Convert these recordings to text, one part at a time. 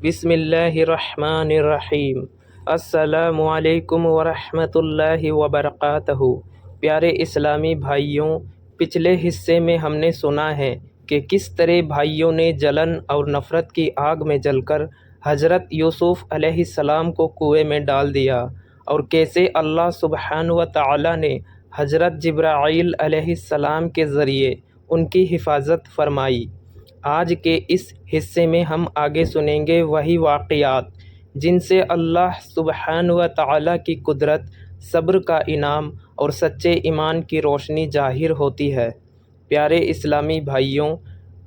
بسم اللہ الرحمن الرحیم۔ السلام علیکم ورحمۃ اللہ وبرکاتہ۔ پیارے اسلامی بھائیوں، پچھلے حصے میں ہم نے سنا ہے کہ کس طرح بھائیوں نے جلن اور نفرت کی آگ میں جل کر حضرت یوسف علیہ السلام کو کنویں میں ڈال دیا، اور کیسے اللہ سبحانہ و تعالی نے حضرت جبرائیل علیہ السلام کے ذریعے ان کی حفاظت فرمائی۔ آج کے اس حصے میں ہم آگے سنیں گے وہی واقعات جن سے اللہ سبحانہ و تعالی کی قدرت، صبر کا انعام اور سچے ایمان کی روشنی ظاہر ہوتی ہے۔ پیارے اسلامی بھائیوں،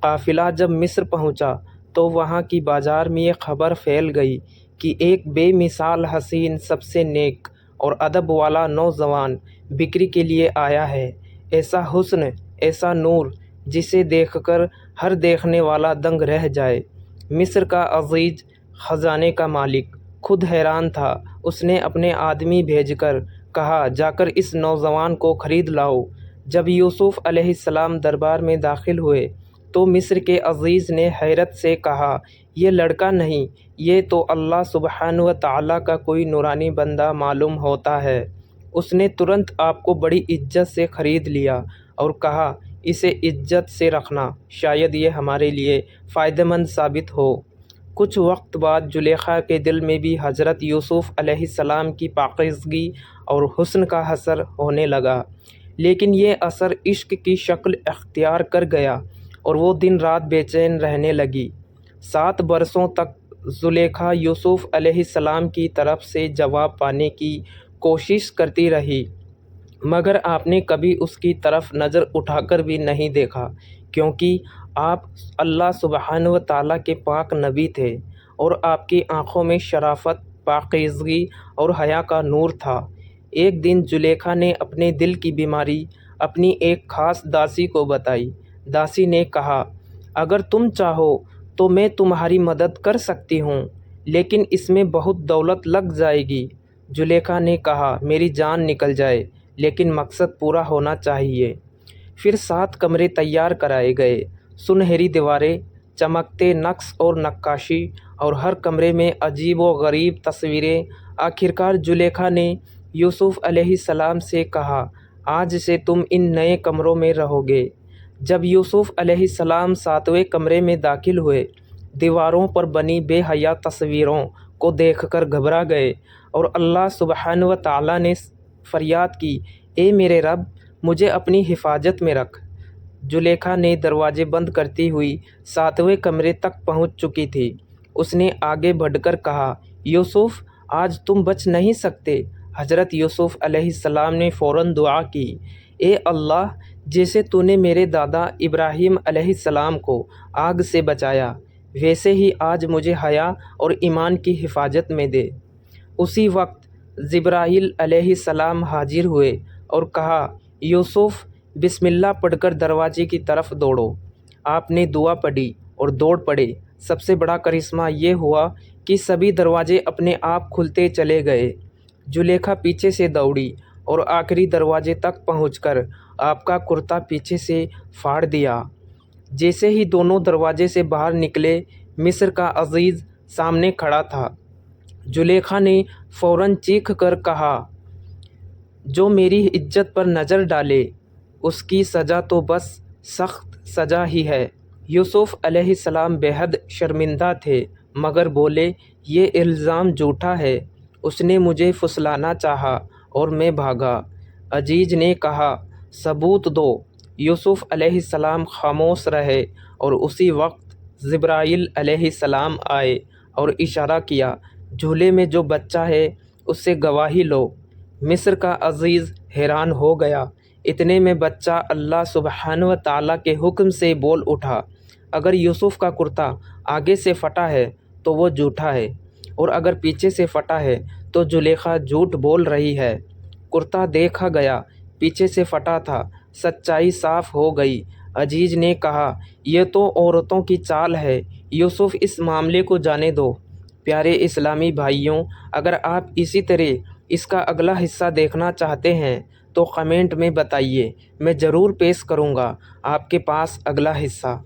قافلہ جب مصر پہنچا تو وہاں کی بازار میں یہ خبر پھیل گئی کہ ایک بے مثال حسین، سب سے نیک اور ادب والا نوجوان بکری کے لیے آیا ہے۔ ایسا حسن، ایسا نور جسے دیکھ کر ہر دیکھنے والا دنگ رہ جائے۔ مصر کا عزیز، خزانے کا مالک خود حیران تھا۔ اس نے اپنے آدمی بھیج کر کہا، جا کر اس نوجوان کو خرید لاؤ۔ جب یوسف علیہ السلام دربار میں داخل ہوئے تو مصر کے عزیز نے حیرت سے کہا، یہ لڑکا نہیں، یہ تو اللہ سبحانہ و تعالی کا کوئی نورانی بندہ معلوم ہوتا ہے۔ اس نے ترنت آپ کو بڑی عزت سے خرید لیا اور کہا، اسے عزت سے رکھنا، شاید یہ ہمارے لیے فائدہ مند ثابت ہو۔ کچھ وقت بعد زلیخا کے دل میں بھی حضرت یوسف علیہ السلام کی پاکیزگی اور حسن کا اثر ہونے لگا، لیکن یہ اثر عشق کی شکل اختیار کر گیا اور وہ دن رات بے چین رہنے لگی۔ 7 برسوں تک زلیخا یوسف علیہ السلام کی طرف سے جواب پانے کی کوشش کرتی رہی، مگر آپ نے کبھی اس کی طرف نظر اٹھا کر بھی نہیں دیکھا، کیونکہ آپ اللہ سبحانہ و تعالیٰ کے پاک نبی تھے اور آپ کی آنکھوں میں شرافت، پاکیزگی اور حیا کا نور تھا۔ ایک دن زلیخا نے اپنے دل کی بیماری اپنی ایک خاص داسی کو بتائی۔ داسی نے کہا، اگر تم چاہو تو میں تمہاری مدد کر سکتی ہوں، لیکن اس میں بہت دولت لگ جائے گی۔ زلیخا نے کہا، میری جان نکل جائے لیکن مقصد پورا ہونا چاہیے۔ پھر 7 کمرے تیار کرائے گئے، سنہری دیواریں، چمکتے نقش اور نقاشی، اور ہر کمرے میں عجیب و غریب تصویریں۔ آخرکار زلیخا نے یوسف علیہ السلام سے کہا، آج سے تم ان نئے کمروں میں رہو گے۔ جب یوسف علیہ السلام 7ویں کمرے میں داخل ہوئے، دیواروں پر بنی بے حیا تصویروں کو دیکھ کر گھبرا گئے اور اللہ سبحانہ و تعالیٰ نے فریاد کی، اے میرے رب، مجھے اپنی حفاظت میں رکھ۔ زلیخا نے دروازے بند کرتی ہوئی 7ویں کمرے تک پہنچ چکی تھی۔ اس نے آگے بڑھ کر کہا، یوسف، آج تم بچ نہیں سکتے۔ حضرت یوسف علیہ السلام نے فوراً دعا کی، اے اللہ، جیسے تو نے میرے دادا ابراہیم علیہ السلام کو آگ سے بچایا، ویسے ہی آج مجھے حیا اور ایمان کی حفاظت میں دے۔ اسی وقت جبرائیل علیہ السلام حاضر ہوئے اور کہا، یوسف، بسم اللہ پڑھ کر دروازے کی طرف دوڑو۔ آپ نے دعا پڑھی اور دوڑ پڑے۔ سب سے بڑا کرشمہ یہ ہوا کہ سبھی دروازے اپنے آپ کھلتے چلے گئے۔ زلیخا پیچھے سے دوڑی اور آخری دروازے تک پہنچ کر آپ کا کرتا پیچھے سے پھاڑ دیا۔ جیسے ہی دونوں دروازے سے باہر نکلے، مصر کا عزیز سامنے کھڑا تھا۔ زلیخا نے فوراً چیخ کر کہا، جو میری عزت پر نظر ڈالے اس کی سزا تو بس سخت سزا ہی ہے۔ یوسف علیہ السلام بے حد شرمندہ تھے، مگر بولے، یہ الزام جھوٹا ہے، اس نے مجھے پھسلانا چاہا اور میں بھاگا۔ عزیز نے کہا، ثبوت دو۔ یوسف علیہ السلام خاموش رہے اور اسی وقت جبرائیل علیہ السلام آئے اور اشارہ کیا، جھولے میں جو بچہ ہے اس سے گواہی لو۔ مصر کا عزیز حیران ہو گیا۔ اتنے میں بچہ اللہ سبحانہ و تعالیٰ کے حکم سے بول اٹھا، اگر یوسف کا کرتا آگے سے پھٹا ہے تو وہ جھوٹا ہے، اور اگر پیچھے سے پھٹا ہے تو زلیخا جھوٹ بول رہی ہے۔ کرتا دیکھا گیا، پیچھے سے پھٹا تھا، سچائی صاف ہو گئی۔ عزیز نے کہا، یہ تو عورتوں کی چال ہے، یوسف اس معاملے کو جانے دو۔ پیارے اسلامی بھائیوں، اگر آپ اسی طرح اس کا اگلا حصہ دیکھنا چاہتے ہیں تو کمنٹ میں بتائیے، میں ضرور پیش کروں گا آپ کے پاس اگلا حصہ۔